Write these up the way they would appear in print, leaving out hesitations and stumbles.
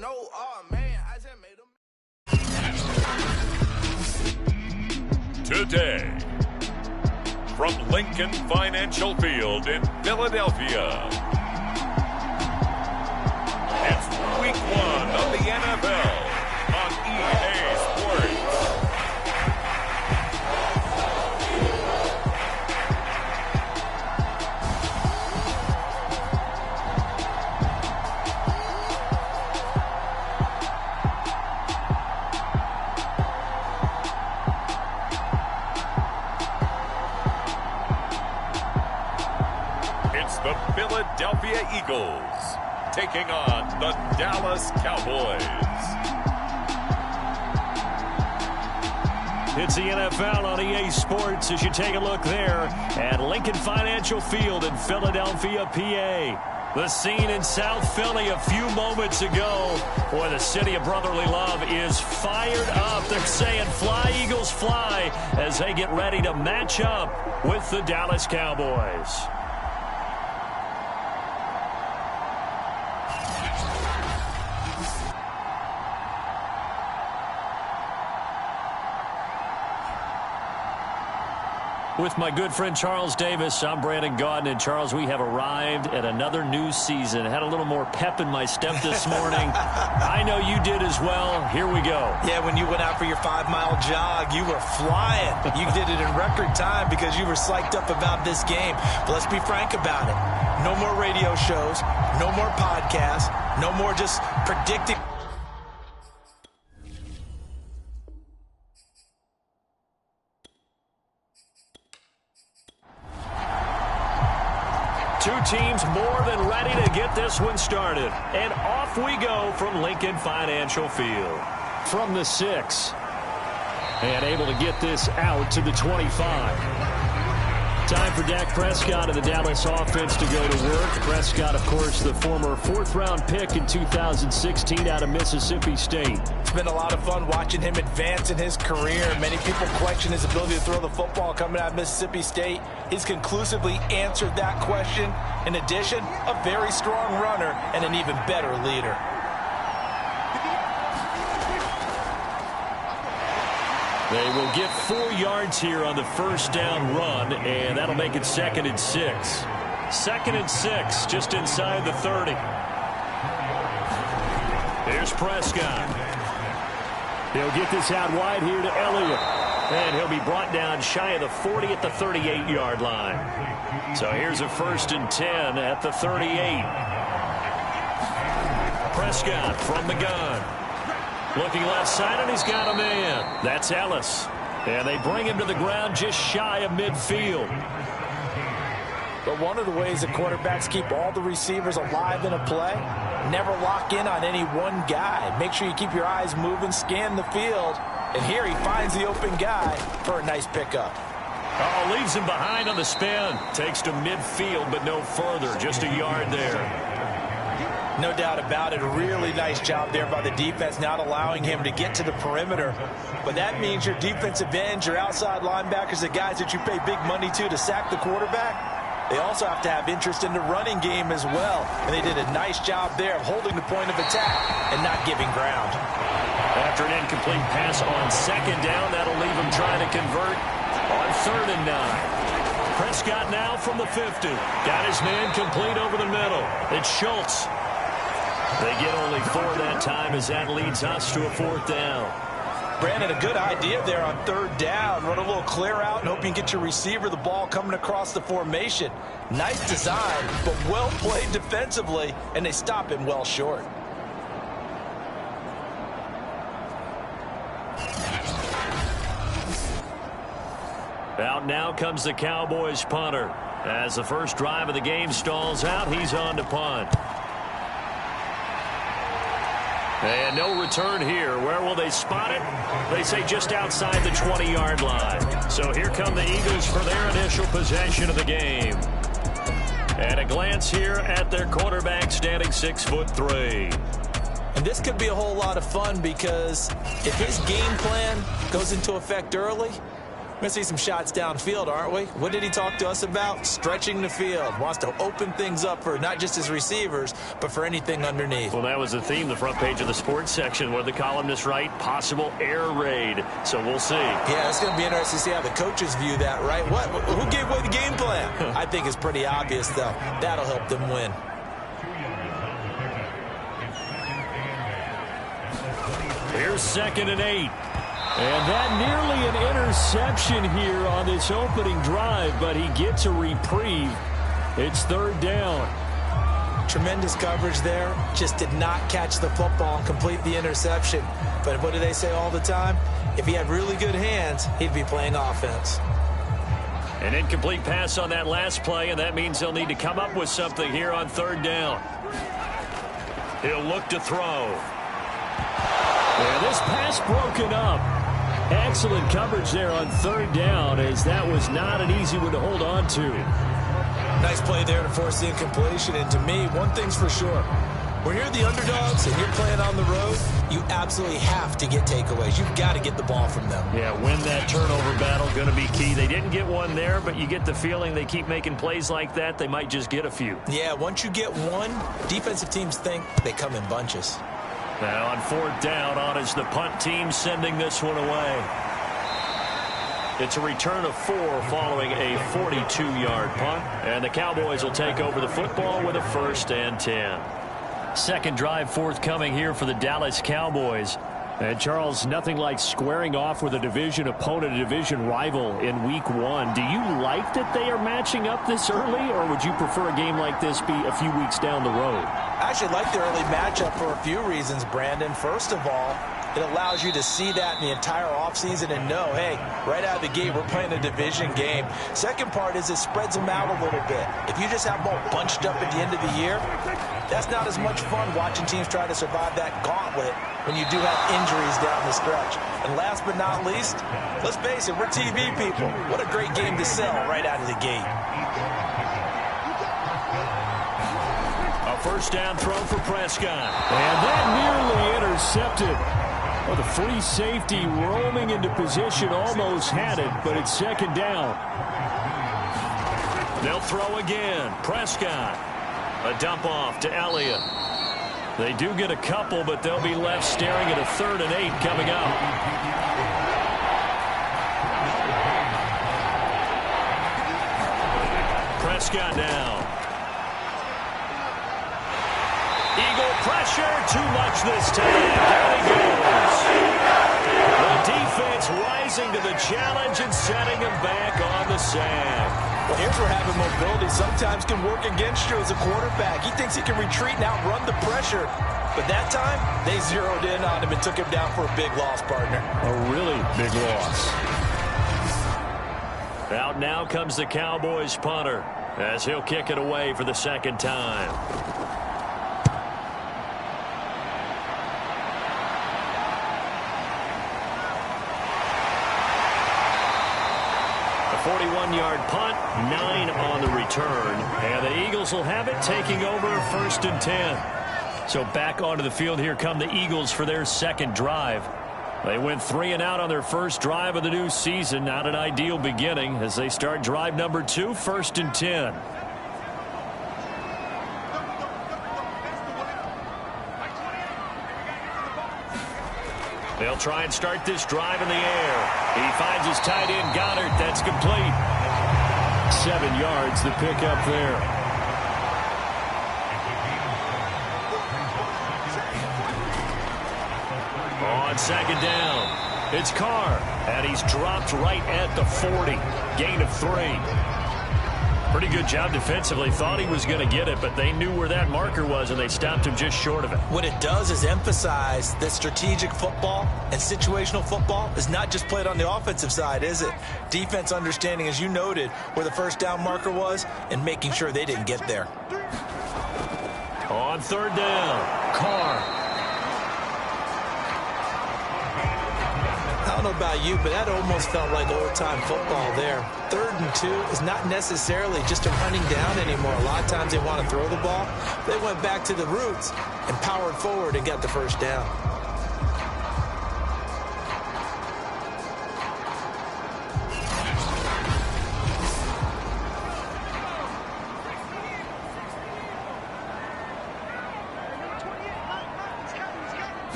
know, oh man, I just made them. Today, from Lincoln Financial Field in Philadelphia, it's Week 1 of the NFL on EA Sports. The Philadelphia Eagles taking on the Dallas Cowboys. It's the NFL on EA Sports as you take a look there at Lincoln Financial Field in Philadelphia, PA. The scene in South Philly a few moments ago where the city of brotherly love is fired up. They're saying fly, Eagles, fly as they get ready to match up with the Dallas Cowboys. With my good friend Charles Davis, I'm Brandon Gaudin. And Charles, we have arrived at another new season. Had a little more pep in my step this morning. I know you did as well. Here we go. Yeah, when you went out for your 5-mile jog, you were flying. You did it in record time because you were psyched up about this game. But let's be frank about it. No more radio shows, no more podcasts, no more just predicting. Two teams more than ready to get this one started. And off we go from Lincoln Financial Field. From the 6. And able to get this out to the 25. Time for Dak Prescott and the Dallas offense to go to work. Prescott, of course, the former 4th-round pick in 2016 out of Mississippi State. It's been a lot of fun watching him advance in his career. Many people question his ability to throw the football coming out of Mississippi State. He's conclusively answered that question. In addition, a very strong runner and an even better leader. They will get 4 yards here on the first down run, and that'll make it 2nd and 6. 2nd and 6, just inside the 30. Here's Prescott. He'll get this out wide here to Elliott. And he'll be brought down shy of the 40 at the 38-yard line. So here's a 1st and 10 at the 38. Prescott from the gun. Looking left side, and he's got a man. That's Ellis. And they bring him to the ground just shy of midfield. But one of the ways that quarterbacks keep all the receivers alive in a play, never lock in on any one guy. Make sure you keep your eyes moving, scan the field. And here he finds the open guy for a nice pickup. Oh, leaves him behind on the spin. Takes to midfield, but no further. Just a yard there. No doubt about it. A really nice job there by the defense, not allowing him to get to the perimeter. But that means your defensive ends, your outside linebackers, the guys that you pay big money to sack the quarterback, they also have to have interest in the running game as well. And they did a nice job there of holding the point of attack and not giving ground. After an incomplete pass on 2nd down, that'll leave him trying to convert on 3rd and 9. Prescott now from the 50. Got his man complete over the middle. It's Schultz. They get only 4 that time as that leads us to a 4th down. Brandon, a good idea there on 3rd down. Run a little clear out and hope you can get your receiver the ball coming across the formation. Nice design, but well played defensively, and they stop him well short. Out now comes the Cowboys punter. As the first drive of the game stalls out, he's on to punt. And no return here. Where will they spot it? They say just outside the 20-yard line. So here come the Eagles for their initial possession of the game. And a glance here at their quarterback standing 6'3". And this could be a whole lot of fun because if his game plan goes into effect early, We're going to see some shots downfield, aren't we? What did he talk to us about? Stretching the field. Wants to open things up for not just his receivers, but for anything underneath. Well, that was the theme, the front page of the sports section, where the columnists write possible air raid. So we'll see. Yeah, it's going to be interesting to see how the coaches view that, right? Who gave away the game plan? I think it's pretty obvious, though. That'll help them win. Here's 2nd and 8. And that nearly an interception here on this opening drive, but he gets a reprieve. It's 3rd down. Tremendous coverage there. Just did not catch the football and complete the interception. But what do they say all the time? If he had really good hands, he'd be playing offense. An incomplete pass on that last play, and that means they'll need to come up with something here on 3rd down. He'll look to throw. And this pass broken up. Excellent coverage there on 3rd down, as that was not an easy one to hold on to. Nice play there to force the incompletion. And to me, one thing's for sure. When you're the underdogs and you're playing on the road, you absolutely have to get takeaways. You've got to get the ball from them. Yeah, win that turnover battle, going to be key. They didn't get one there, but you get the feeling they keep making plays like that, they might just get a few. Yeah, once you get one, defensive teams think they come in bunches. Now on 4th down, on is the punt team sending this one away. It's a return of 4 following a 42-yard punt. And the Cowboys will take over the football with a 1st and 10. Second drive forthcoming here for the Dallas Cowboys. And, Charles, nothing like squaring off with a division opponent, a division rival in Week 1. Do you like that they are matching up this early, or would you prefer a game like this be a few weeks down the road? I actually like the early matchup for a few reasons, Brandon. First of all, it allows you to see that in the entire offseason and know, hey, right out of the gate, we're playing a division game. Second part is it spreads them out a little bit. If you just have them all bunched up at the end of the year, that's not as much fun watching teams try to survive that gauntlet when you do have injuries down the stretch. And last but not least, let's face it, we're TV people. What a great game to sell right out of the gate. A 1st down throw for Prescott. And that nearly intercepted. Well, the free safety roaming into position almost had it, but it's 2nd down. They'll throw again. Prescott. A dump off to Elliott. They do get a couple, but they'll be left staring at a 3rd and 8 coming up. Prescott now. Eagle pressure, too much this time. Down he goes. The defense rising to the challenge and setting him back on the sack. Well, here's where having mobility sometimes can work against you as a quarterback. He thinks he can retreat and outrun the pressure. But that time, they zeroed in on him and took him down for a big loss, partner. A really big loss. Out now comes the Cowboys punter, as he'll kick it away for the 2nd time. A 41-yard punt, 9 on the return. And the Eagles will have it, taking over 1st and 10. So back onto the field, here come the Eagles for their 2nd drive. They went 3 and out on their 1st drive of the new season. Not an ideal beginning as they start drive number 2, 1st and 10. They'll try and start this drive in the air. He finds his tight end, Goddard. That's complete. 7 yards, the pickup there. On 2nd down, it's Carr, and he's dropped right at the 40. Gain of 3. Pretty good job defensively. Thought he was going to get it, but they knew where that marker was, and they stopped him just short of it. What it does is emphasize that strategic football and situational football is not just played on the offensive side, is it? Defense understanding, as you noted, where the 1st down marker was and making sure they didn't get there. On 3rd down, Carr. I don't know about you, but that almost felt like old-time football there. 3rd and 2 is not necessarily just a running down anymore. A lot of times they want to throw the ball. They went back to the roots and powered forward and got the 1st down.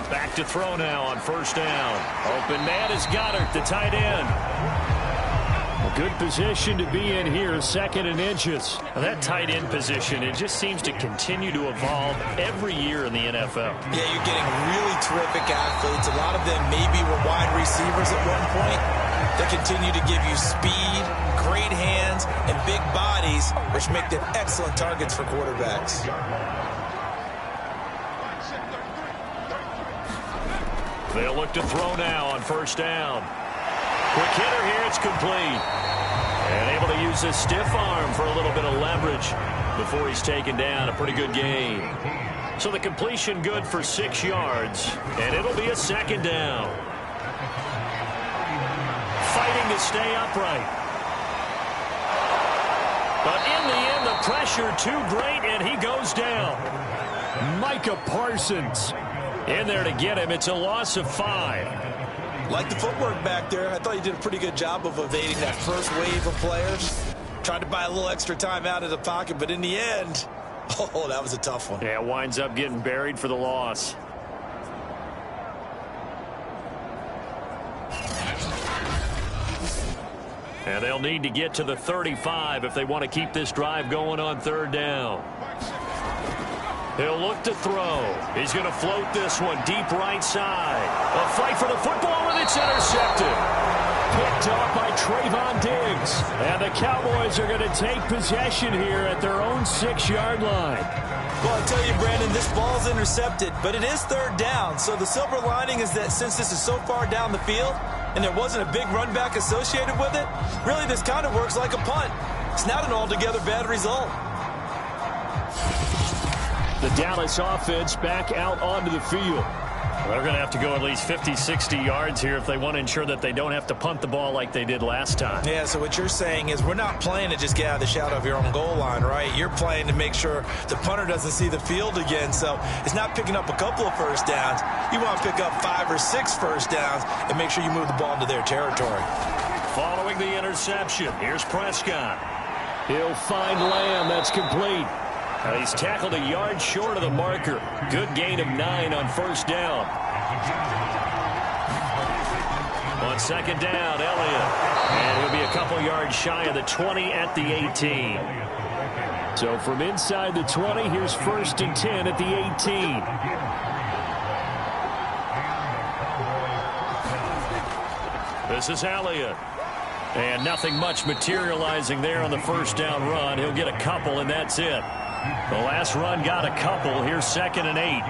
Back to throw now on first down. Open man is Goddard, the tight end. A good position to be in here, second and inches. Now that tight end position, it just seems to continue to evolve every year in the NFL. Yeah, you're getting really terrific athletes. A lot of them maybe were wide receivers at one point. They continue to give you speed, great hands, and big bodies, which make them excellent targets for quarterbacks. They'll look to throw now on first down. Quick hitter here, it's complete. And able to use his stiff arm for a little bit of leverage before he's taken down. A pretty good gain. So the completion good for 6 yards, and it'll be a second down. Fighting to stay upright. But in the end, the pressure too great, and he goes down. Micah Parsons in there to get him. It's a loss of 5. Like the footwork back there, I thought he did a pretty good job of evading that first wave of players. Tried to buy a little extra time out of the pocket, but in the end, oh, that was a tough one. Yeah, winds up getting buried for the loss. And they'll need to get to the 35 if they want to keep this drive going on third down. He'll look to throw. He's going to float this one deep right side. A fight for the football, and it's intercepted. Picked off by Trayvon Diggs. And the Cowboys are going to take possession here at their own 6-yard line. Well, I tell you, Brandon, this ball's intercepted, but it is third down. So the silver lining is that since this is so far down the field and there wasn't a big run back associated with it, really this kind of works like a punt. It's not an altogether bad result. The Dallas offense back out onto the field. They're going to have to go at least 50, 60 yards here if they want to ensure that they don't have to punt the ball like they did last time. Yeah, so what you're saying is we're not playing to just get out of the shadow of your own goal line, right? You're playing to make sure the punter doesn't see the field again. So it's not picking up a couple of first downs. You want to pick up 5 or 6 first downs and make sure you move the ball into their territory. Following the interception, here's Prescott. He'll find Lamb. That's complete. He's tackled a yard short of the marker. Good gain of 9 on first down. On second down, Elliott. And he'll be a couple yards shy of the 20 at the 18. So from inside the 20, here's first and 10 at the 18. This is Elliott. And nothing much materializing there on the first down run. He'll get a couple, and that's it. The last run got a couple. Here's second and 8.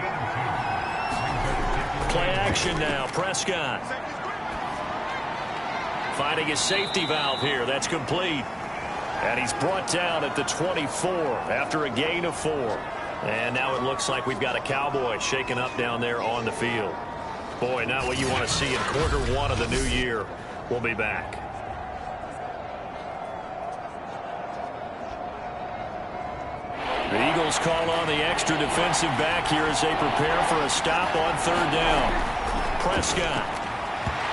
Play action now. Prescott finding his safety valve here. That's complete. And he's brought down at the 24 after a gain of 4. And now it looks like we've got a Cowboy shaken up down there on the field. Boy, not what you want to see in quarter 1 of the new year. We'll be back. The Eagles call on the extra defensive back here as they prepare for a stop on third down. Prescott.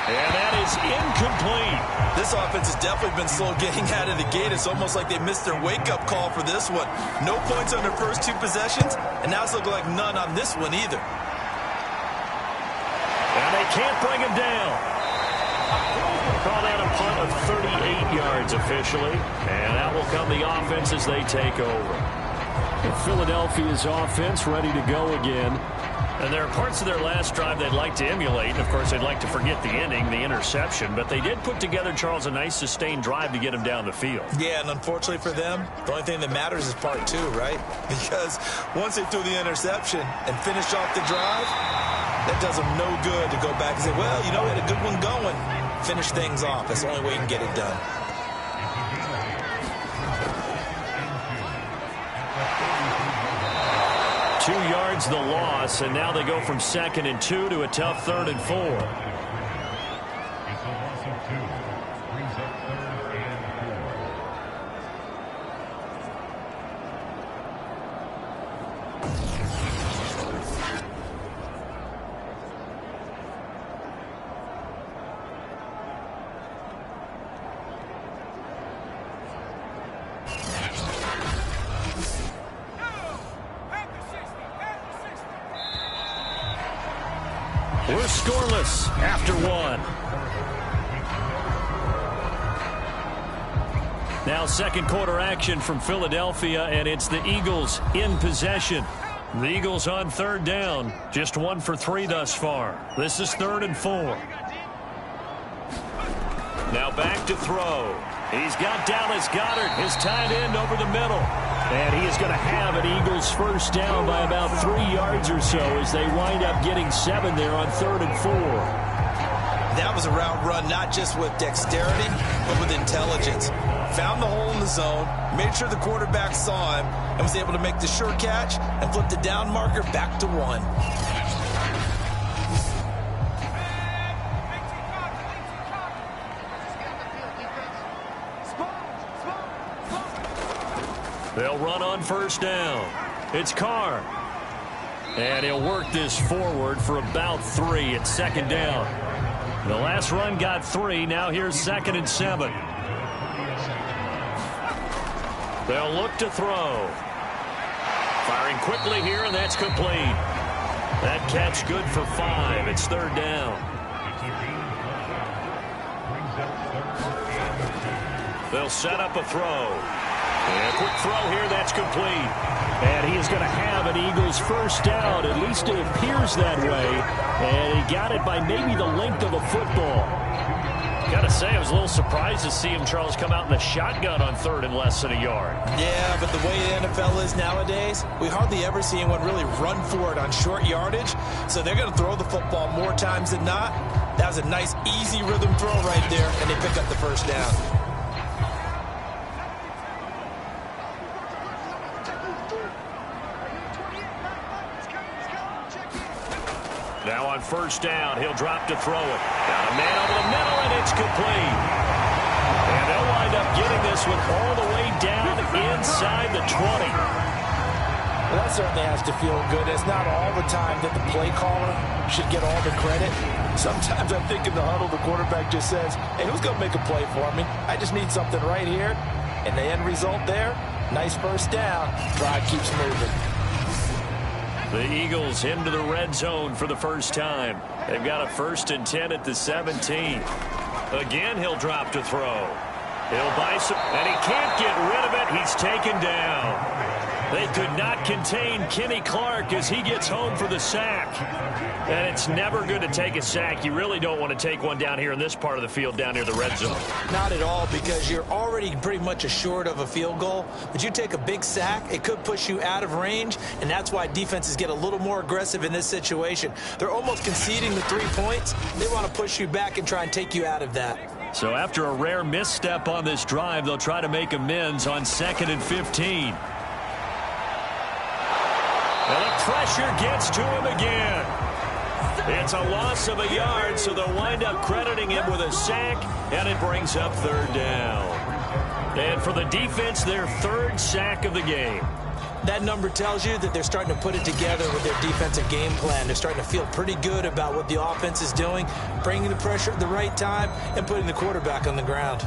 And that is incomplete. This offense has definitely been slow getting out of the gate. It's almost like they missed their wake-up call for this one. No points on their first 2 possessions, and now it's looking like none on this one either. And they can't bring him down. Call that a punt of 38 yards officially. And out will come the offense as they take over. Philadelphia's offense ready to go again. And there are parts of their last drive they'd like to emulate. And, of course, they'd like to forget the ending, the interception. But they did put together, Charles, a nice sustained drive to get him down the field. Yeah, and unfortunately for them, the only thing that matters is part 2, right? Because once they threw the interception and finished off the drive, that does them no good to go back and say, well, you know, we had a good one going. Finish things off. That's the only way you can get it done. Two yards the loss, and now they go from second and 2 to a tough third and 4. We're scoreless after one. Now second quarter action from Philadelphia, and it's the Eagles in possession. The Eagles on third down, just 1 for 3 thus far. This is 3rd and 4. Now back to throw. He's got Dallas Goedert, his tight end, over the middle. And he is going to have an Eagles first down by about 3 yards or so as they wind up getting 7 there on 3rd and 4. That was a route run not just with dexterity, but with intelligence. Found the hole in the zone, made sure the quarterback saw him, and was able to make the sure catch and flip the down marker back to 1. They'll run on first down. It's Carr. And he'll work this forward for about 3 at 2nd down. The last run got 3. Now here's 2nd and 7. They'll look to throw. Firing quickly here, and that's complete. That catch good for 5. It's 3rd down. They'll set up a throw. And a quick throw here, that's complete. And he is going to have an Eagles first down. At least it appears that way. And he got it by maybe the length of a football. Got to say, I was a little surprised to see him, Charles, come out in the shotgun on 3rd and less than a yard. Yeah, but the way the NFL is nowadays, we hardly ever see anyone really run for it on short yardage. So they're going to throw the football more times than not. That was a nice, easy rhythm throw right there, and they pick up the first down. Now on first down, he'll drop to throw it. Got a man over the middle, and it's complete. And they'll wind up getting this one all the way down inside the 20. Well, that certainly has to feel good. It's not all the time that the play caller should get all the credit. Sometimes I think in the huddle, the quarterback just says, hey, who's going to make a play for me? I just need something right here. And the end result there, nice first down. Drive keeps moving. The Eagles into the red zone for the first time. They've got a 1st and 10 at the 17. Again, he'll drop to throw. He'll buy some, and he can't get rid of it. He's taken down. They could not contain Kenny Clark as he gets home for the sack. And it's never good to take a sack. You really don't want to take one down here in this part of the field down near the red zone. Not at all, because you're already pretty much assured of a field goal. But you take a big sack, it could push you out of range, and that's why defenses get a little more aggressive in this situation. They're almost conceding the 3 points. They want to push you back and try and take you out of that. So after a rare misstep on this drive, they'll try to make amends on 2nd and 15. And the pressure gets to him again. It's a loss of a yard, so they'll wind up crediting him with a sack, and it brings up 3rd down. And for the defense, their 3rd sack of the game. That number tells you that they're starting to put it together with their defensive game plan. They're starting to feel pretty good about what the offense is doing, bringing the pressure at the right time, and putting the quarterback on the ground.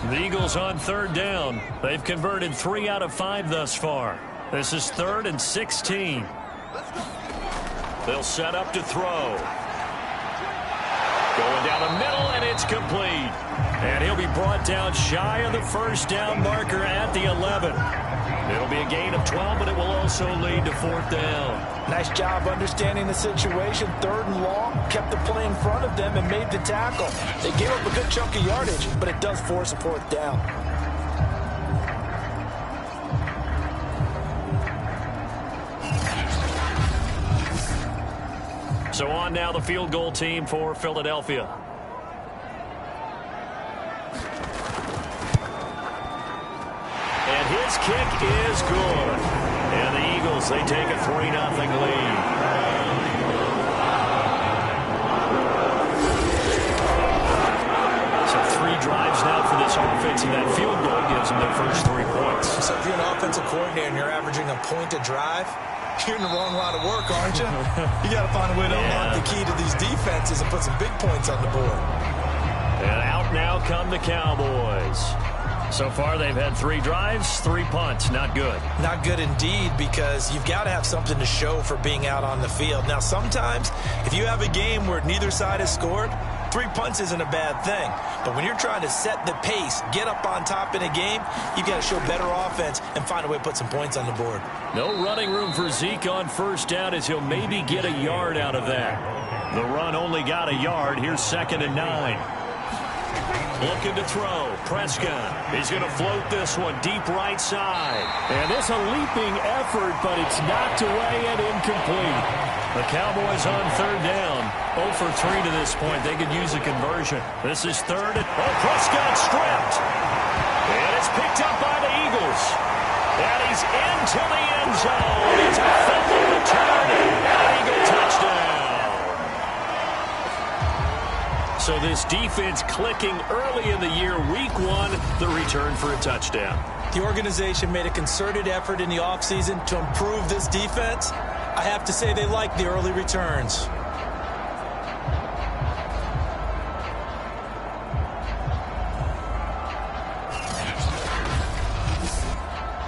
The Eagles on 3rd down. They've converted 3 out of 5 thus far. This is 3rd and 16. They'll set up to throw. Going down the middle, and it's complete. And he'll be brought down shy of the first down marker at the 11. It'll be a gain of 12, but it will also lead to 4th down. Nice job understanding the situation. 3rd and long, kept the play in front of them and made the tackle. They gave up a good chunk of yardage, but it does force a 4th down. So on now the field goal team for Philadelphia. And his kick is good. And the Eagles, they take a 3-0 lead. So 3 drives now for this offense, and that field goal gives them their first 3 points. So if you're an offensive coordinator and you're averaging a point a drive, you're in the wrong line of work, aren't you? You got to find a way to unlock the key to these defenses and put some big points on the board. And out now come the Cowboys. So far, they've had 3 drives, 3 punts. Not good. Not good indeed, because you've got to have something to show for being out on the field. Now, sometimes, if you have a game where neither side has scored, 3 punts isn't a bad thing. But when you're trying to set the pace, get up on top in a game, you've got to show better offense and find a way to put some points on the board. No running room for Zeke on first down, as he'll maybe get a yard out of that. The run only got a yard. Here's 2nd and 9. Looking to throw. Prescott. He's going to float this one deep right side. And this a leaping effort, but it's knocked away and incomplete. The Cowboys on 3rd down. 0 for 3 to this point. They could use a conversion. This is 3rd. Prescott stripped. And it's picked up by the Eagles. And he's into the end zone. It's a fumble return and an Eagle touchdown. So this defense clicking early in the year. Week 1, the return for a touchdown. The organization made a concerted effort in the offseason to improve this defense. I have to say they like the early returns.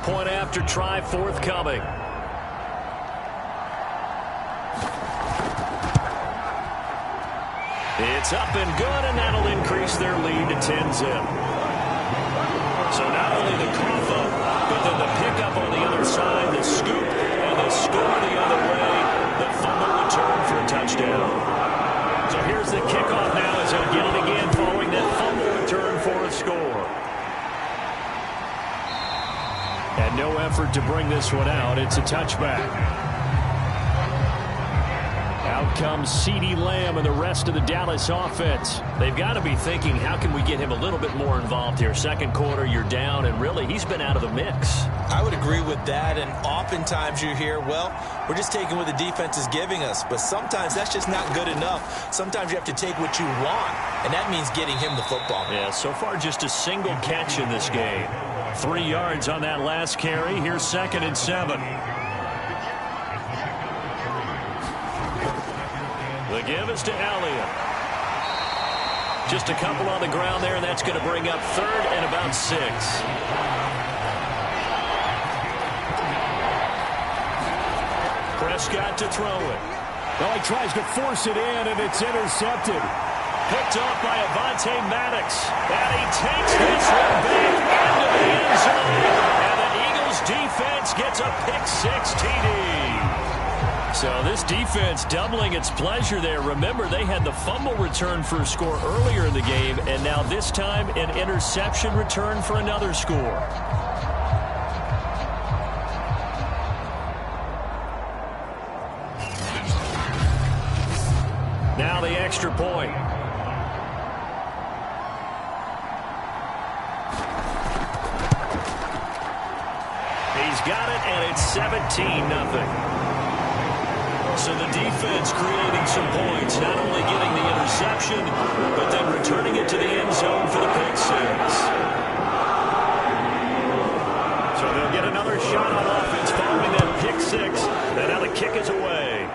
Point after try forthcoming. It's up and good, and that'll increase their lead to 10-zip. So not only the cough up, but then the pickup on the other side, the scoop, and the score the other way, the fumble return for a touchdown. So here's the kickoff now as he'll get it again following that fumble return for a score. And no effort to bring this one out. It's a touchback. Out comes CeeDee Lamb and the rest of the Dallas offense. They've got to be thinking, how can we get him a little bit more involved here? Second quarter, you're down, and really, he's been out of the mix. I would agree with that, and oftentimes you hear, well, we're just taking what the defense is giving us, but sometimes that's just not good enough. Sometimes you have to take what you want, and that means getting him the football. Yeah, so far just a single catch in this game. 3 yards on that last carry. Here's 2nd and 7. The give is to Elliott. Just a couple on the ground there, and that's going to bring up 3rd and about 6. Prescott to throw it. Well, he tries to force it in, and it's intercepted. Picked off by Avonte Maddox. And he takes this one back into the end zone. And the Eagles defense gets a pick-6 TD. So this defense doubling its pleasure there. Remember, they had the fumble return for a score earlier in the game, and now this time an interception return for another score. Now the extra point. He's got it, and it's 17-0. So the defense creating some points, not only getting the interception, but then returning it to the end zone for the pick-6. So they'll get another shot on offense following that pick-6, and now the kick is away.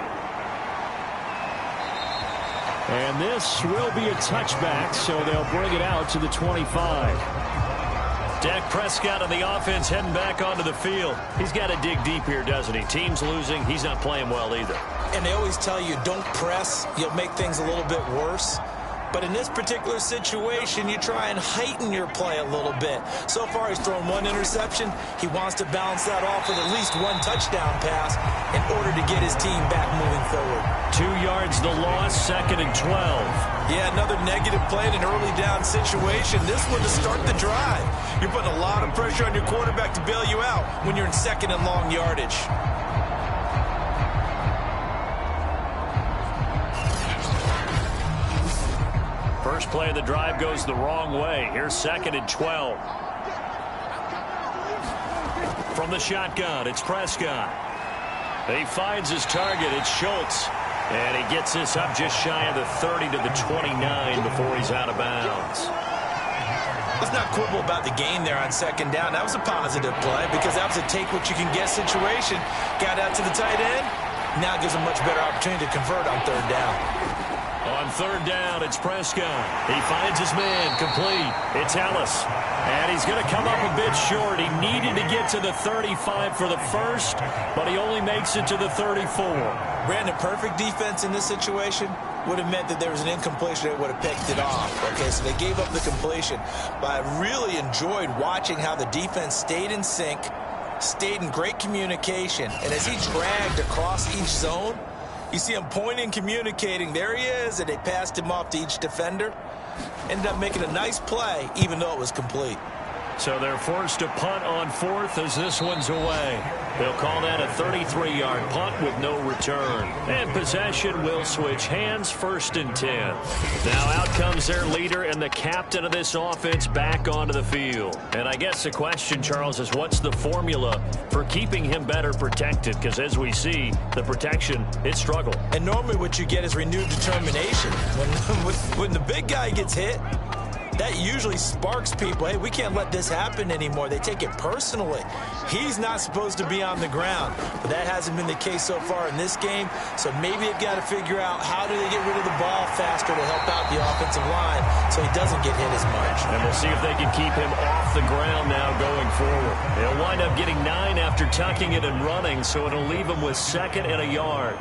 And this will be a touchback, so they'll bring it out to the 25. Dak Prescott on the offense heading back onto the field. He's got to dig deep here, doesn't he? Team's losing. He's not playing well either. And they always tell you, don't press. You'll make things a little bit worse. But in this particular situation, you try and heighten your play a little bit. So far, he's thrown 1 interception. He wants to bounce that off with at least 1 touchdown pass in order to get his team back moving forward. 2 yards the loss, 2nd and 12. Yeah, another negative play in an early down situation. This one to start the drive. You're putting a lot of pressure on your quarterback to bail you out when you're in 2nd and long yardage. First play of the drive goes the wrong way. Here's 2nd and 12. From the shotgun, it's Prescott. He finds his target. It's Schultz. And he gets this up just shy of the 30 to the 29 before he's out of bounds. Let's not quibble about the gain there on 2nd down. That was a positive play because that was a take-what-you-can-get situation. Got out to the tight end. Now it gives a much better opportunity to convert on 3rd down. On third down, it's Prescott. He finds his man, complete. It's Ellis. And he's going to come up a bit short. He needed to get to the 35 for the first, but he only makes it to the 34. Brandon, perfect defense in this situation would have meant that there was an incompletion. They would have picked it off. Okay, so they gave up the completion. But I really enjoyed watching how the defense stayed in sync, stayed in great communication. And as he dragged across each zone, you see him pointing, communicating. There he is, and they passed him off to each defender. Ended up making a nice play, even though it was complete. So they're forced to punt on fourth as this one's away. They'll call that a 33-yard punt with no return. And possession will switch hands, 1st and 10. Now out comes their leader and the captain of this offense back onto the field. And I guess the question, Charles, is what's the formula for keeping him better protected? Because as we see, the protection, it struggled. And normally what you get is renewed determination. When the big guy gets hit, that usually sparks people. Hey, we can't let this happen anymore. They take it personally. He's not supposed to be on the ground, but that hasn't been the case so far in this game. So maybe they've got to figure out how do they get rid of the ball faster to help out the offensive line so he doesn't get hit as much. And we'll see if they can keep him off the ground now going forward. They'll wind up getting 9 after tucking it and running, so it'll leave him with 2nd and a yard.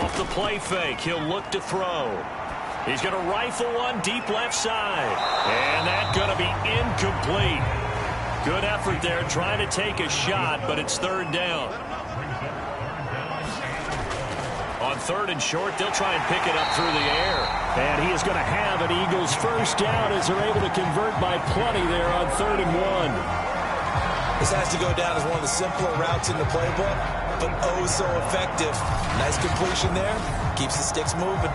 Off the play fake, he'll look to throw. He's going to rifle one deep left side. And that's going to be incomplete. Good effort there trying to take a shot, but it's 3rd down. On 3rd and short, they'll try and pick it up through the air. And he is going to have an Eagles 1st down as they're able to convert by plenty there on 3rd and 1. This has to go down as one of the simpler routes in the playbook, but oh so effective. Nice completion there. Keeps the sticks moving.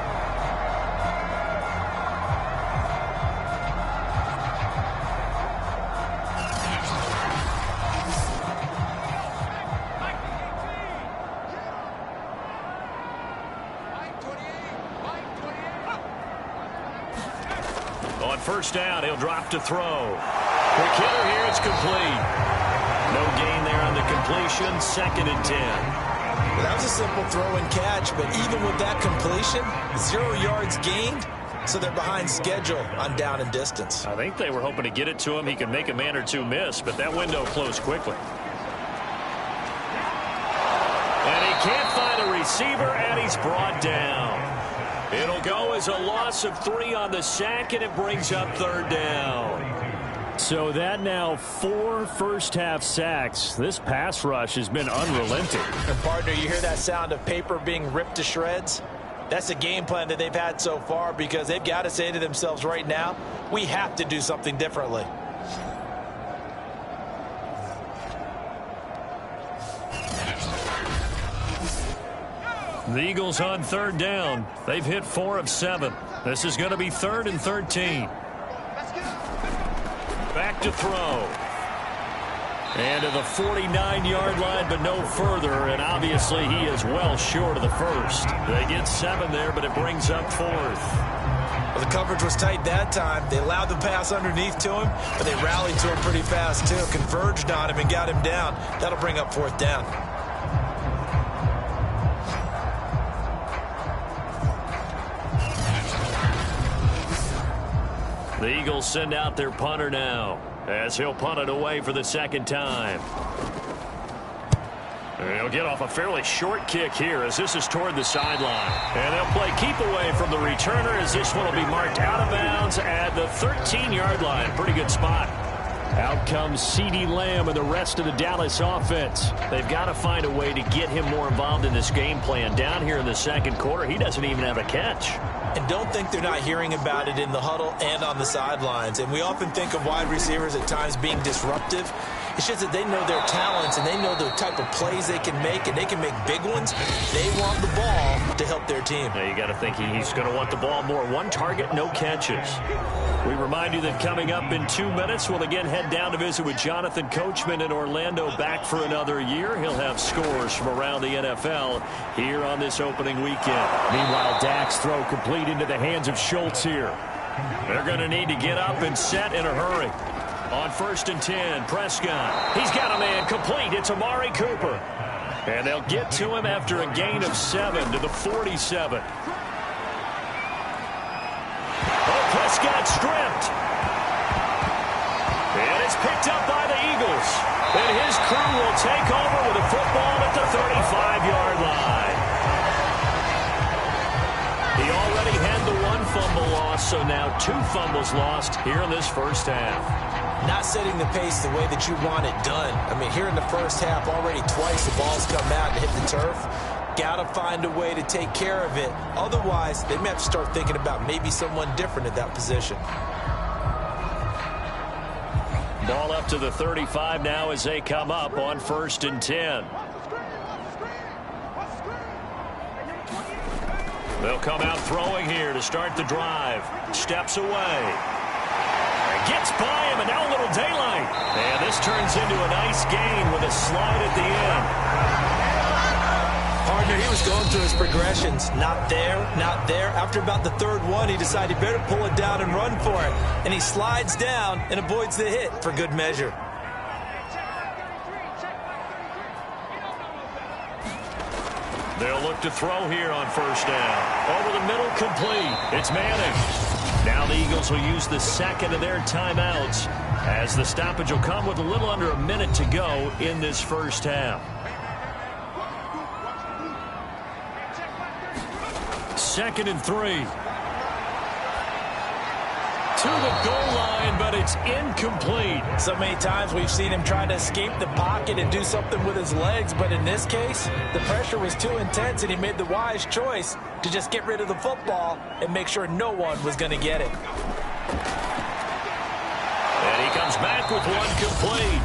On 1st down, he'll drop to throw. Quick hitter here, it's complete. No gain there on the completion, 2nd and 10. Well, that was a simple throw and catch, but even with that completion, 0 yards gained, so they're behind schedule on down and distance. I think they were hoping to get it to him. He could make a man or two miss, but that window closed quickly. And he can't find a receiver, and he's brought down. It'll go as a loss of 3 on the sack, and it brings up 3rd down. So that now 4 first-half sacks. This pass rush has been unrelenting. And partner, you hear that sound of paper being ripped to shreds? That's the game plan that they've had so far because they've got to say to themselves right now, we have to do something differently. The Eagles on 3rd down. They've hit 4 of 7. This is going to be 3rd and 13. Back to throw. And to the 49-yard line, but no further. And obviously he is well short of the first. They get 7 there, but it brings up 4th. Well, the coverage was tight that time. They allowed the pass underneath to him, but they rallied to him pretty fast, too. Converged on him and got him down. That'll bring up 4th down. The Eagles send out their punter now as he'll punt it away for the 2nd time. He'll get off a fairly short kick here as this is toward the sideline. And they'll play keep away from the returner as this one will be marked out of bounds at the 13-yard line. Pretty good spot. Out comes CeeDee Lamb and the rest of the Dallas offense. They've got to find a way to get him more involved in this game plan. Down here in the 2nd quarter, he doesn't even have a catch. And don't think they're not hearing about it in the huddle and on the sidelines. And we often think of wide receivers at times being disruptive. It's just that they know their talents and they know the type of plays they can make, and they can make big ones. They want the ball to help their team. Now you got to think he's going to want the ball more. 1 target, no catches. We remind you that coming up in 2 minutes, we'll again head down to visit with Jonathan Coachman in Orlando, back for another year. He'll have scores from around the NFL here on this opening weekend. Meanwhile, Dak's throw complete into the hands of Schultz here. They're going to need to get up and set in a hurry. On 1st and 10, Prescott. He's got a man complete. It's Amari Cooper. And they'll get to him after a gain of 7 to the 47. Oh, Prescott stripped. And it's picked up by the Eagles. And his crew will take over with a football at the 35-yard line. He already had the 1 fumble loss, so now 2 fumbles lost here in this first half. Not setting the pace the way that you want it done. I mean, here in the first half, already twice the ball's come out and hit the turf. Got to find a way to take care of it. Otherwise, they may have to start thinking about maybe someone different at that position. Ball up to the 35 now as they come up on 1st and 10. They'll come out throwing here to start the drive. Steps away. Gets by him, and now a little daylight. And this turns into a nice gain with a slide at the end. Partner, he was going through his progressions. Not there, not there. After about the 3rd one, he decided he better pull it down and run for it. And he slides down and avoids the hit for good measure. They'll look to throw here on 1st down. Over the middle, complete. It's Manning. Now the Eagles will use the 2nd of their timeouts as the stoppage will come with a little under a minute to go in this first half. 2nd and 3. To the goal line, but it's incomplete. So many times we've seen him try to escape the pocket and do something with his legs, but in this case, the pressure was too intense and he made the wise choice to just get rid of the football and make sure no one was going to get it. And he comes back with 1 complete.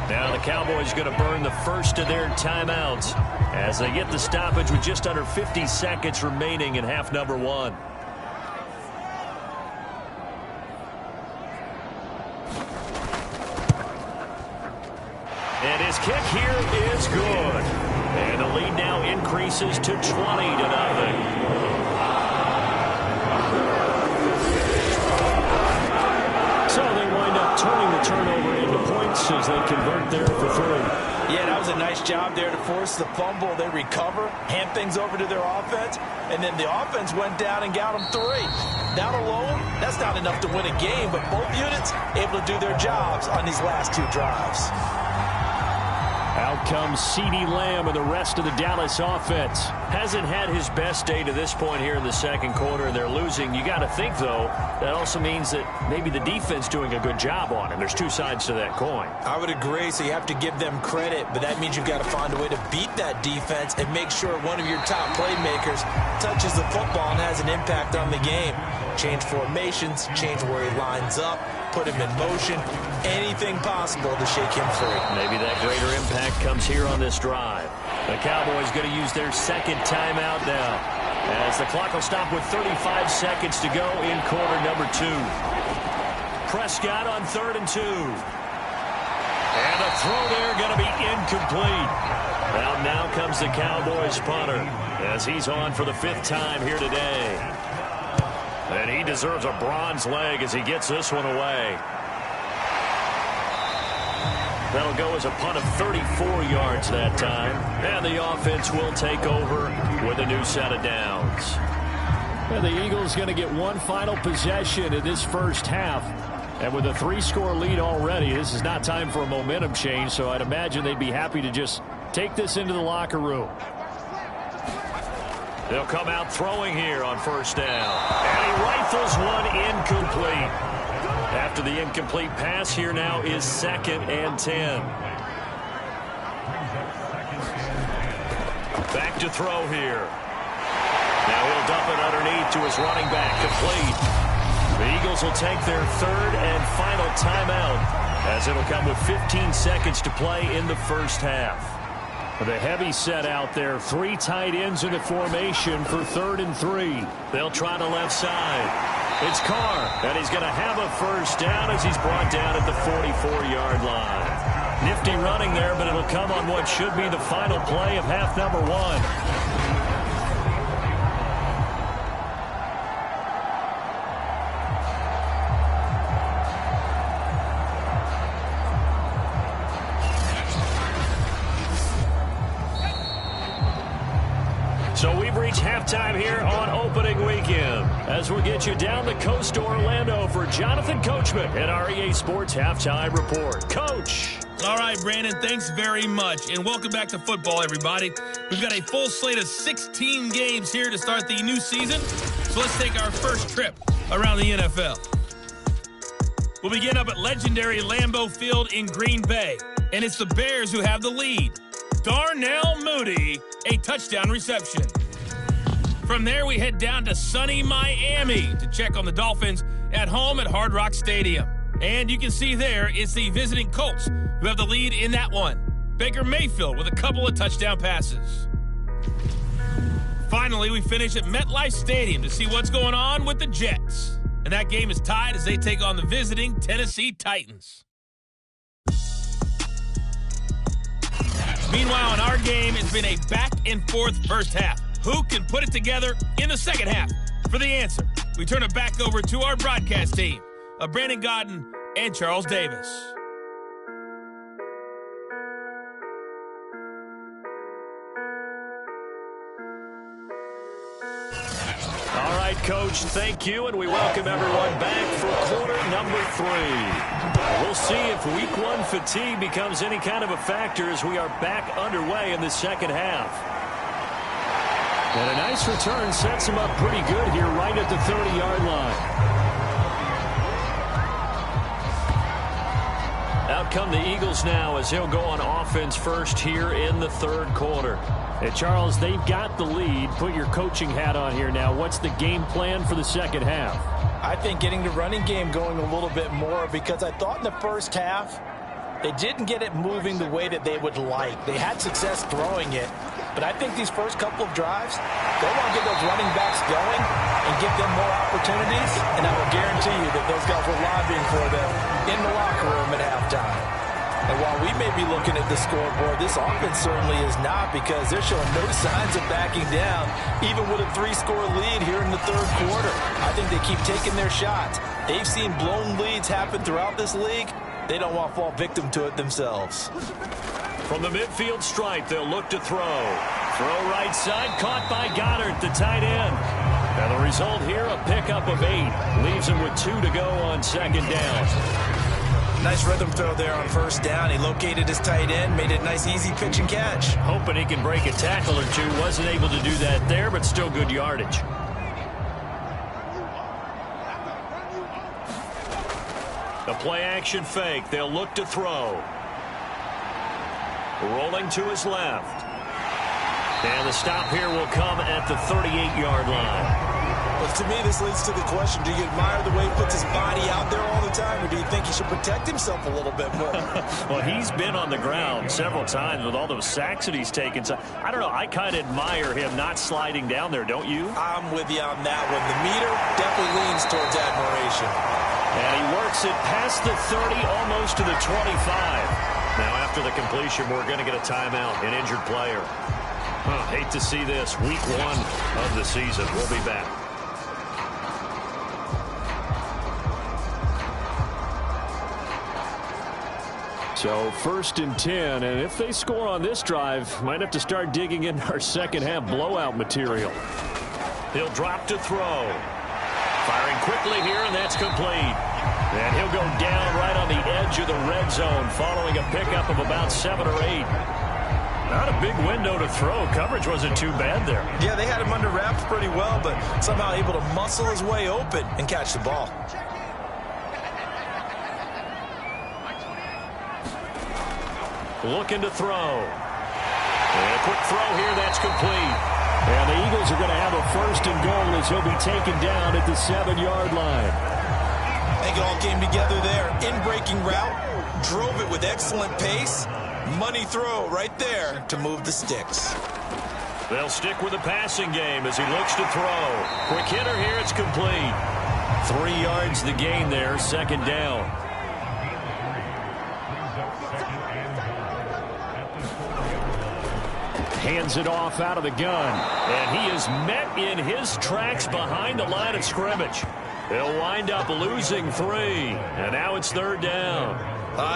Now the Cowboys going to burn the 1st of their timeouts as they get the stoppage with just under 50 seconds remaining in half number 1. And his kick here is good. And the lead now increases to 20-0. So they wind up turning the turnover into points as they convert there for 3. Yeah, that was a nice job there to force the fumble. They recover, hand things over to their offense, and then the offense went down and got them 3. That alone, that's not enough to win a game, but both units able to do their jobs on these last 2 drives. Out comes CeeDee Lamb and the rest of the Dallas offense. Hasn't had his best day to this point here in the 2nd quarter, and they're losing. You got to think, though, that also means that maybe the defense doing a good job on him. There's 2 sides to that coin. I would agree, so you have to give them credit, but that means you've got to find a way to beat that defense and make sure one of your top playmakers touches the football and has an impact on the game. Change formations, change where he lines up, put him in motion, anything possible to shake him free. Maybe that greater impact comes here on this drive. The Cowboys going to use their 2nd timeout now as the clock will stop with 35 seconds to go in quarter number 2. Prescott on 3rd and 2. And the throw there going to be incomplete. Now comes the Cowboys punter as he's on for the 5th time here today. And he deserves a bronze leg as he gets this one away. That'll go as a punt of 34 yards that time. And the offense will take over with a new set of downs. And the Eagles going to get 1 final possession in this first half. And with a 3-score lead already, this is not time for a momentum change, so I'd imagine they'd be happy to just take this into the locker room. They'll come out throwing here on 1st down. And he rifles one incomplete. After the incomplete pass, here now is 2nd and 10. Back to throw here. Now he'll dump it underneath to his running back, complete. The Eagles will take their 3rd and final timeout as it'll come with 15 seconds to play in the first half. The heavy set out there, 3 tight ends in the formation for 3rd and 3. They'll try the left side. It's Carr, and he's going to have a 1st down as he's brought down at the 44-yard line. Nifty running there, but it'll come on what should be the final play of half number 1. So we've reached halftime here on opening weekend as we get you down the coast to Orlando for Jonathan Coachman at our EA Sports Halftime Report. Coach. All right, Brandon, thanks very much. And welcome back to football, everybody. We've got a full slate of 16 games here to start the new season. So let's take our first trip around the NFL. We'll begin up at legendary Lambeau Field in Green Bay. And it's the Bears who have the lead. Darnell Mooney, a touchdown reception. From there, we head down to sunny Miami to check on the Dolphins at home at Hard Rock Stadium. And you can see there it's the visiting Colts who have the lead in that one. Baker Mayfield with a couple of touchdown passes. Finally, we finish at MetLife Stadium to see what's going on with the Jets. And that game is tied as they take on the visiting Tennessee Titans. Meanwhile, in our game, it's been a back-and-forth first half. Who can put it together in the second half? For the answer, we turn it back over to our broadcast team of Brandon Gaudin and Charles Davis. All right, Coach, thank you, and we welcome everyone back for quarter number 3. We'll see if Week 1 fatigue becomes any kind of a factor as we are back underway in the second half. And a nice return sets him up pretty good here right at the 30-yard line. Out come the Eagles now as he'll go on offense first here in the third quarter. And Charles, they've got the lead. Put your coaching hat on here now. What's the game plan for the second half? I think getting the running game going a little bit more, because I thought in the first half they didn't get it moving the way that they would like. They had success throwing it, but I think these first couple of drives, they want to get those running backs going and give them more opportunities, and I will guarantee you that those guys were lobbying for them in the locker room at halftime. And while we may be looking at the scoreboard, this offense certainly is not, because they're showing no signs of backing down, even with a 3-score lead here in the third quarter. I think they keep taking their shots. They've seen blown leads happen throughout this league. They don't want to fall victim to it themselves. From the midfield stripe, they'll look to throw. Throw right side, caught by Goddard, the tight end. And the result here, a pickup of 8. Leaves him with 2 to go on second down. Nice rhythm throw there on first down. He located his tight end, made it a nice, easy pitch and catch. Hoping he can break a tackle or two. Wasn't able to do that there, but still good yardage. The play-action fake. They'll look to throw. Rolling to his left. And the stop here will come at the 38-yard line. But to me, this leads to the question, do you admire the way he puts his body out there all the time, or do you think he should protect himself a little bit more? Well, he's been on the ground several times with all those sacks that he's taken. So I don't know. I kind of admire him not sliding down there, don't you? I'm with you on that one. The meter definitely leans towards admiration. And he works it past the 30, almost to the 25. Now, after the completion, we're going to get a timeout, an injured player. Hate to see this. Week 1 of the season. We'll be back. So 1st and 10, and if they score on this drive, might have to start digging in our second half blowout material. He'll drop to throw. Firing quickly here, and that's complete. And he'll go down right on the edge of the red zone following a pickup of about 7 or 8. Not a big window to throw. Coverage wasn't too bad there. Yeah, they had him under wraps pretty well, but somehow able to muscle his way open and catch the ball. Looking to throw. And a quick throw here, that's complete. And the Eagles are going to have a 1st and goal as he'll be taken down at the 7-yard line. I think it all came together there. In-breaking route, drove it with excellent pace. Money throw right there to move the sticks. They'll stick with the passing game as he looks to throw. Quick hitter here, it's complete. 3 yards the gain there, 2nd down. Hands it off out of the gun. And he is met in his tracks behind the line of scrimmage. They'll wind up losing 3, and now it's 3rd down.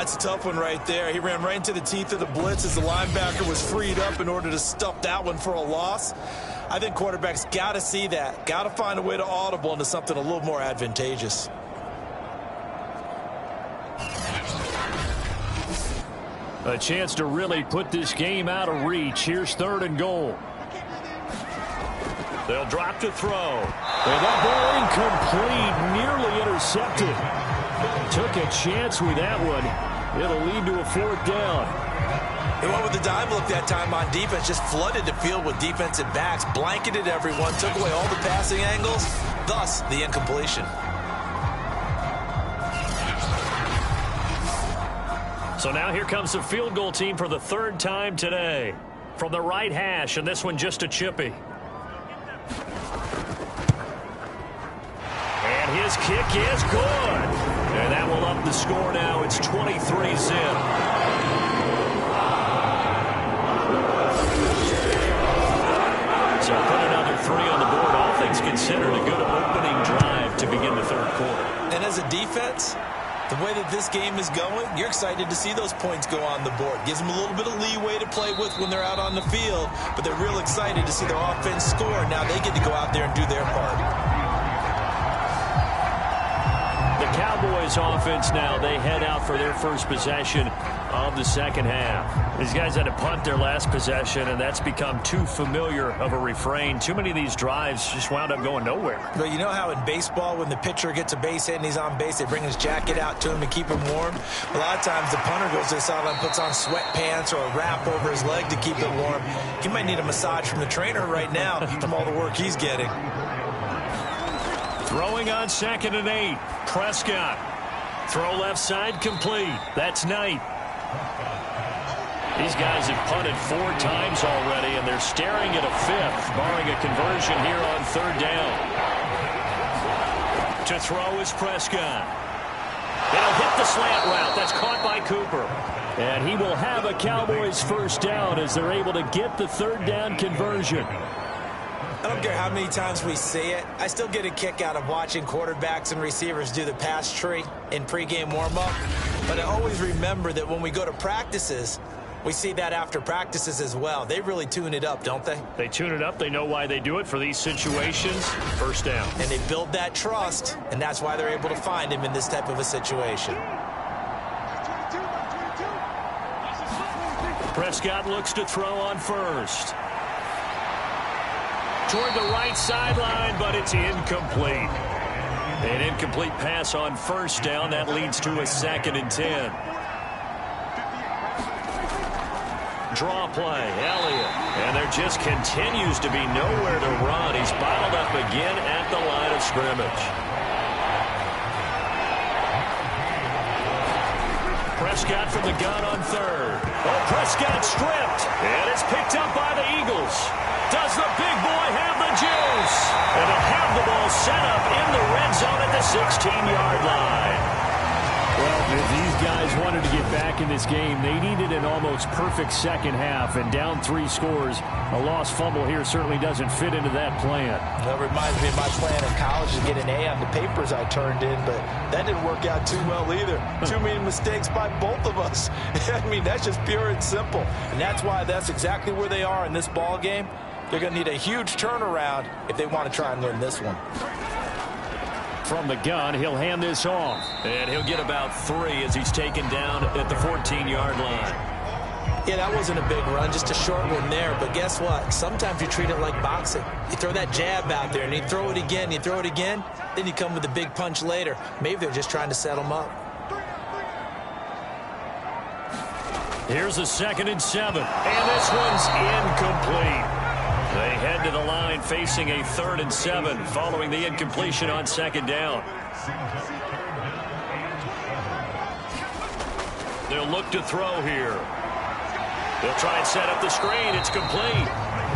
It's a tough one right there. He ran right into the teeth of the blitz as the linebacker was freed up in order to stuff that one for a loss. I think quarterbacks got to see that, got to find a way to audible into something a little more advantageous. A chance to really put this game out of reach. Here's 3rd and goal. They'll drop to throw. And that ball incomplete, nearly intercepted. Took a chance with that one. It'll lead to a 4th down. They went with the dime look that time on defense, just flooded the field with defensive backs, blanketed everyone, took away all the passing angles, thus the incompletion. So now here comes the field goal team for the 3rd time today. From the right hash, and this one just a chippy. And his kick is good. And that will up the score now. It's 23-zip. So put another 3 on the board. All things considered, a good opening drive to begin the 3rd quarter. And as a defense, the way that this game is going, you're excited to see those points go on the board. Gives them a little bit of leeway to play with when they're out on the field, but they're real excited to see their offense score. Now they get to go out there and do their part. The Cowboys offense now, they head out for their first possession of the 2nd half. These guys had to punt their last possession, and that's become too familiar of a refrain. Too many of these drives just wound up going nowhere. But you know how in baseball, when the pitcher gets a base hit and he's on base, they bring his jacket out to him to keep him warm? A lot of times the punter goes to the sideline, puts on sweatpants or a wrap over his leg to keep it warm. He might need a massage from the trainer right now from all the work he's getting. Throwing on 2nd and 8. Prescott. Throw left side complete. That's Knight. These guys have punted 4 times already, and they're staring at a 5th, barring a conversion here on 3rd down. To throw is Prescott. It'll hit the slant route. That's caught by Cooper. And he will have a Cowboys 1st down as they're able to get the 3rd down conversion. I don't care how many times we see it. I still get a kick out of watching quarterbacks and receivers do the pass tree in pregame warm-up. But I always remember that when we go to practices, we see that after practices as well. They really tune it up, don't they? They tune it up. They know why they do it for these situations. 1st down. And they build that trust, and that's why they're able to find him in this type of a situation. Prescott looks to throw on 1st. Toward the right sideline, but it's incomplete. An incomplete pass on 1st down. That leads to a 2nd and 10. Draw play, Elliott. And there just continues to be nowhere to run. He's bottled up again at the line of scrimmage. Prescott from the gun on 3rd. Oh, Prescott stripped. And it's picked up by the Eagles. Does the big boy have the juice? And they'll have the ball set up in the red zone at the 16-yard line. Well, if these guys wanted to get back in this game, they needed an almost perfect 2nd half, and down 3 scores. A lost fumble here certainly doesn't fit into that plan. That reminds me of my plan in college to get an A on the papers I turned in, but that didn't work out too well either. Too many mistakes by both of us. I mean, that's just pure and simple. And that's why that's exactly where they are in this ball game. They're going to need a huge turnaround if they want to try and win this one. From the gun, he'll hand this off. And he'll get about 3 as he's taken down at the 14-yard line. Yeah, that wasn't a big run, just a short one there. But guess what? Sometimes you treat it like boxing. You throw that jab out there, and you throw it again, you throw it again, then you come with a big punch later. Maybe they're just trying to set them up. Here's a 2nd and 7. And this one's incomplete. They head to the line facing a 3rd and 7 following the incompletion on 2nd down. They'll look to throw here. They'll try and set up the screen. It's complete.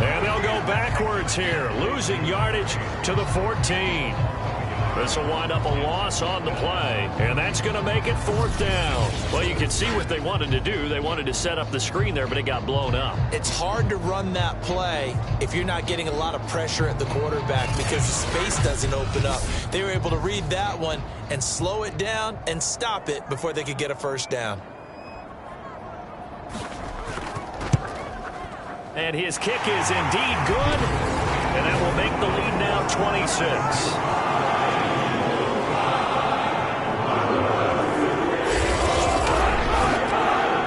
And they'll go backwards here, losing yardage to the 14. This will wind up a loss on the play, and that's going to make it 4th down. Well, you can see what they wanted to do. They wanted to set up the screen there, but it got blown up. It's hard to run that play if you're not getting a lot of pressure at the quarterback because the space doesn't open up. They were able to read that one and slow it down and stop it before they could get a first down. And his kick is indeed good, and that will make the lead now 26.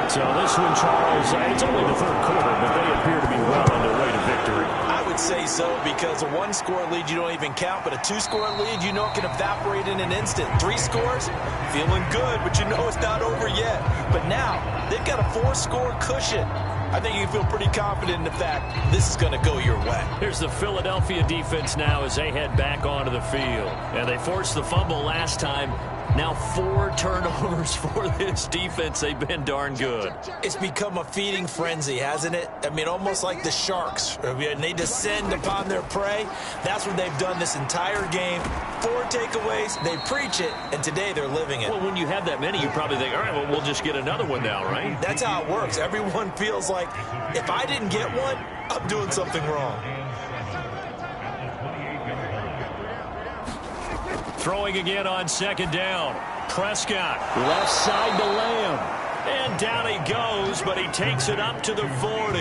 So this one, Charles, it's only the 3rd quarter, but they appear to be well on their way to victory. I would say so because a 1-score lead you don't even count, but a 2-score lead you know it can evaporate in an instant. 3 scores, feeling good, but you know it's not over yet. But now they've got a 4-score cushion. I think you can feel pretty confident in the fact this is going to go your way. Here's the Philadelphia defense now as they head back onto the field. And they forced the fumble last time. Now 4 turnovers for this defense. They've been darn good. It's become a feeding frenzy, hasn't it? I mean, almost like the sharks. They descend upon their prey. That's what they've done this entire game. 4 takeaways, they preach it, and today they're living it. Well, when you have that many, you probably think, all right, well, we'll just get another one now, right? That's how it works. Everyone feels like, if I didn't get one, I'm doing something wrong. Throwing again on 2nd down. Prescott, left side to Lamb. And down he goes, but he takes it up to the 40.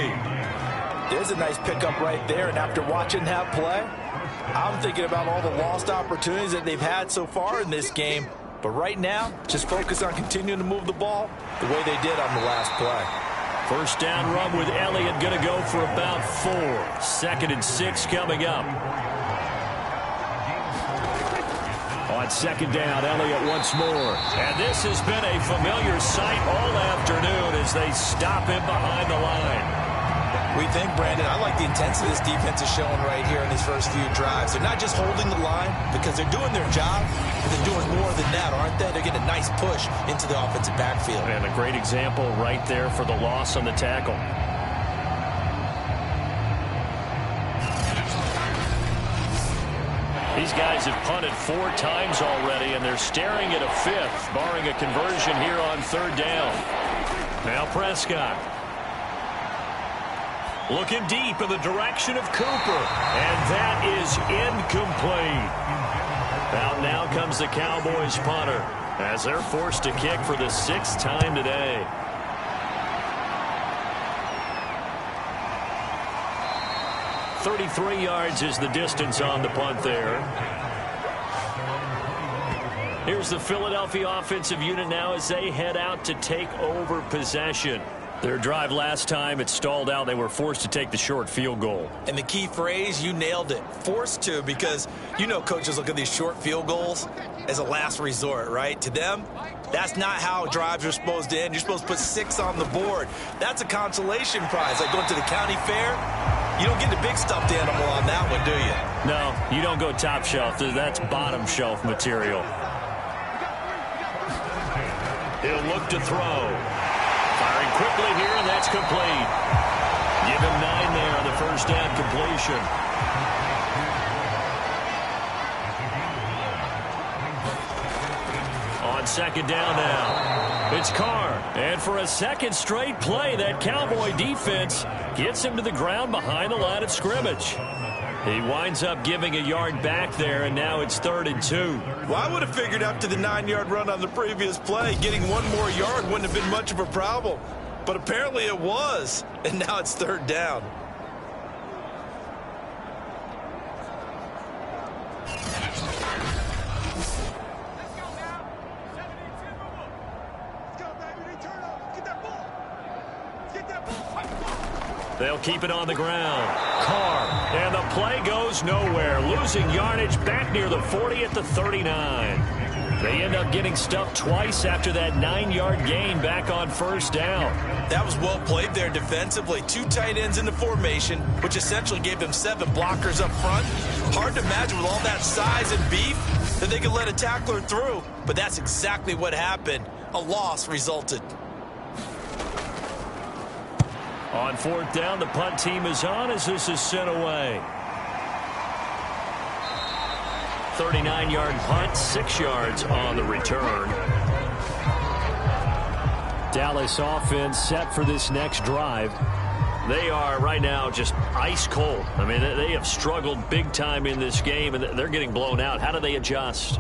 There's a nice pickup right there, and after watching that play, I'm thinking about all the lost opportunities that they've had so far in this game. But right now, just focus on continuing to move the ball the way they did on the last play. First down run with Elliott going to go for about 4. 2nd and 6 coming up. On 2nd down, Elliott once more. And this has been a familiar sight all afternoon as they stop him behind the line. We think, Brandon, I like the intensity this defense is showing right here in these first few drives. They're not just holding the line because they're doing their job, but they're doing more than that, aren't they? They're getting a nice push into the offensive backfield. And a great example right there for the loss on the tackle. These guys have punted 4 times already, and they're staring at a 5th, barring a conversion here on 3rd down. Now Prescott. Looking deep in the direction of Cooper. And that is incomplete. Out now comes the Cowboys punter as they're forced to kick for the 6th time today. .33 yards is the distance on the punt there. Here's the Philadelphia offensive unit now as they head out to take over possession. Their drive last time, it stalled out. They were forced to take the short field goal. And the key phrase, you nailed it, forced to, because you know coaches look at these short field goals as a last resort, right? To them, that's not how drives are supposed to end. You're supposed to put 6 on the board. That's a consolation prize, like going to the county fair. You don't get the big stuffed animal on that one, do you? No, you don't go top shelf. That's bottom shelf material. He'll look to throw. Firing quickly here, and that's complete. Give him 9 there on the first down completion. On 2nd down now, it's Carr. And for a 2nd straight play, that Cowboy defense gets him to the ground behind the line of scrimmage. He winds up giving a yard back there, and now it's 3rd and 2. Well, I would have figured after the 9-yard run on the previous play, getting 1 more yard wouldn't have been much of a problem. But apparently it was, and now it's 3rd down. They'll keep it on the ground. Carr, and the play goes nowhere. Losing yardage back near the 40 at the 39. They end up getting stuffed twice after that 9-yard gain back on first down. That was well played there defensively. 2 tight ends in the formation, which essentially gave them 7 blockers up front. Hard to imagine with all that size and beef that they could let a tackler through. But that's exactly what happened. A loss resulted. On 4th down, the punt team is on as this is sent away. 39-yard punt, 6 yards on the return. Dallas offense set for this next drive. They are right now just ice cold. I mean, they have struggled big time in this game, and they're getting blown out. How do they adjust?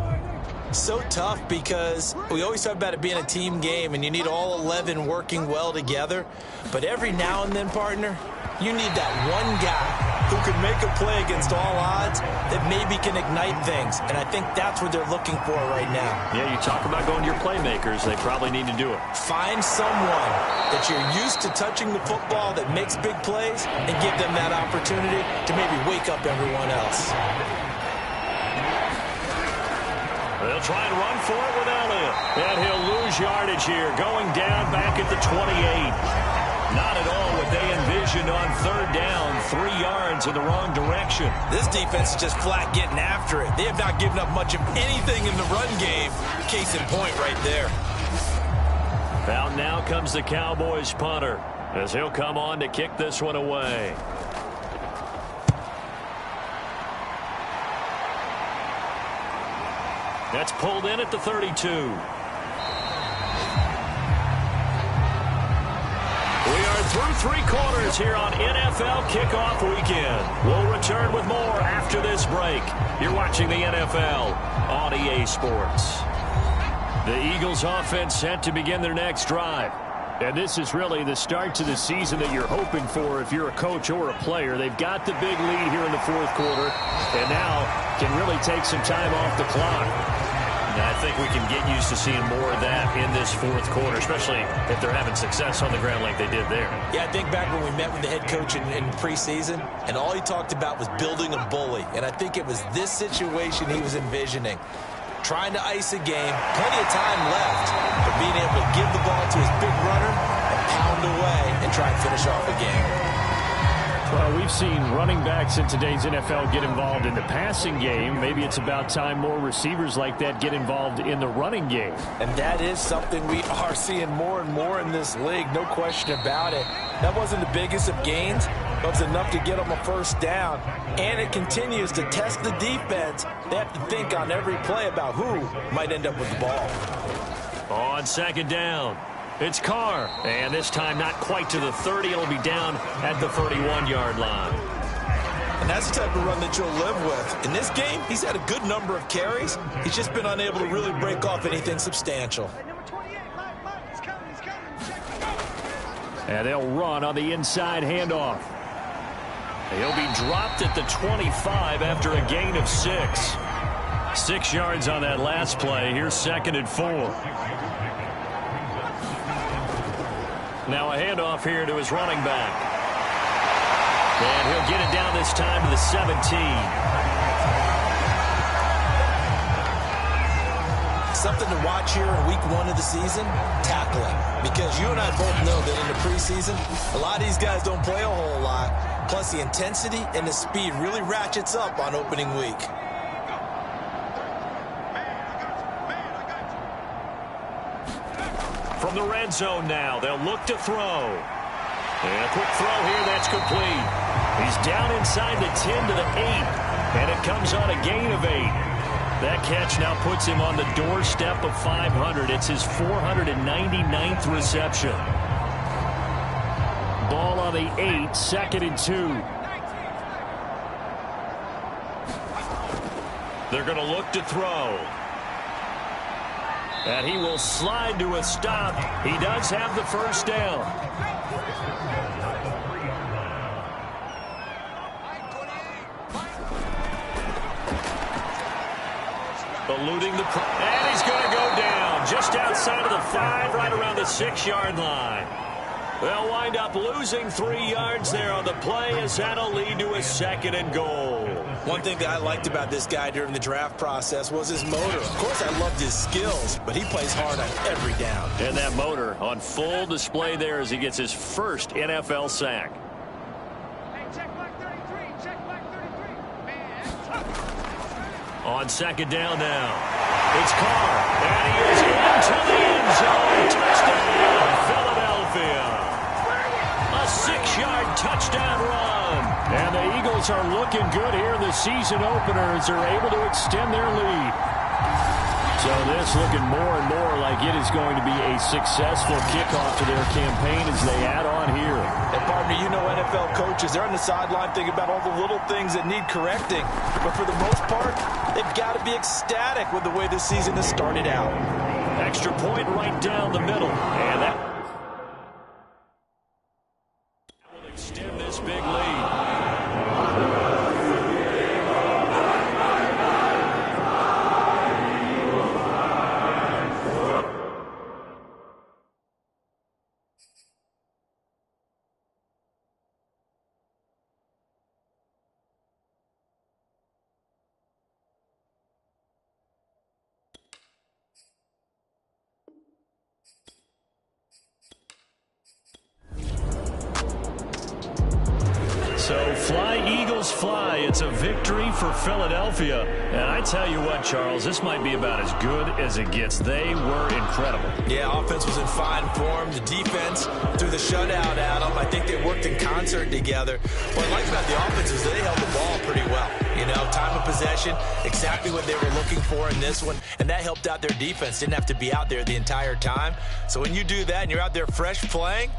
So tough because we always talk about it being a team game, and you need all 11 working well together. But every now and then, partner, you need that one guy who can make a play against all odds that maybe can ignite things. And I think that's what they're looking for right now. Yeah, you talk about going to your playmakers. They probably need to do it. Find someone that you're used to touching the football that makes big plays and give them that opportunity to maybe wake up everyone else. They'll try and run for it with Elliott. And he'll lose yardage here, going down back at the 28. Not at all what they envisioned on third down, 3 yards in the wrong direction. This defense is just flat getting after it. They have not given up much of anything in the run game. Case in point right there. Out now comes the Cowboys punter as he'll come on to kick this one away. That's pulled in at the 32. We are through 3 quarters here on NFL Kickoff Weekend. We'll return with more after this break. You're watching the NFL on EA Sports. The Eagles offense set to begin their next drive. And this is really the start to the season that you're hoping for if you're a coach or a player. They've got the big lead here in the fourth quarter and now can really take some time off the clock. And I think we can get used to seeing more of that in this fourth quarter, especially if they're having success on the ground like they did there. Yeah, I think back when we met with the head coach in preseason, and all he talked about was building a bully. And I think it was this situation he was envisioning. Trying to ice a game, plenty of time left, but being able to give the ball to his big runner and pound away and try and finish off a game. Well, we've seen running backs in today's NFL get involved in the passing game. Maybe it's about time more receivers like that get involved in the running game. And that is something we are seeing more and more in this league, no question about it. That wasn't the biggest of gains, but it was enough to get them a first down. And it continues to test the defense. They have to think on every play about who might end up with the ball. On second down, it's Carr. And this time not quite to the 30. It'll be down at the 31-yard line. And that's the type of run that you'll live with. In this game, he's had a good number of carries. He's just been unable to really break off anything substantial. And they'll run on the inside handoff. He'll be dropped at the 25 after a gain of 6. 6 yards on that last play. Here's 2nd and 4. Now a handoff here to his running back. And he'll get it down this time to the 17. Something to watch here in week 1 of the season, tackling. Because you and I both know that in the preseason, a lot of these guys don't play a whole lot. Plus the intensity and the speed really ratchets up on opening week. From the red zone now, they'll look to throw. And a quick throw here, that's complete. He's down inside the 10 to the 8. And it comes on a gain of 8. That catch now puts him on the doorstep of 500. It's his 499th reception. Ball on the 8, 2nd and 2. They're going to look to throw. And he will slide to a stop. He does have the first down. Eluding the... And he's going to go down just outside of the 5, right around the 6-yard line. They'll wind up losing 3 yards there on the play as that'll lead to a 2nd and goal. One thing that I liked about this guy during the draft process was his motor. Of course, I loved his skills, but he plays hard on every down. And that motor on full display there as he gets his first NFL sack. On 2nd down now. It's Carr. And he is into the end zone. Touchdown, Philadelphia. A 6-yard touchdown run. And the Eagles are looking good here in the season openers are able to extend their lead. So this looking more and more like it is going to be a successful kickoff to their campaign as they add on here. And partner, you know NFL coaches, they're on the sideline thinking about all the little things that need correcting. But for the most part, they've got to be ecstatic with the way this season has started out. Extra point right down the middle. And that will extend this big lead. So fly, Eagles, fly. It's a victory for Philadelphia. And I tell you what, Charles, this might be about as good as it gets. They were incredible. Yeah, offense was in fine form. The defense threw the shutout at them. I think they worked in concert together. What I like about the offense is they held the ball pretty well. You know, time of possession, exactly what they were looking for in this one. And that helped out their defense. Didn't have to be out there the entire time. So when you do that and you're out there fresh playing,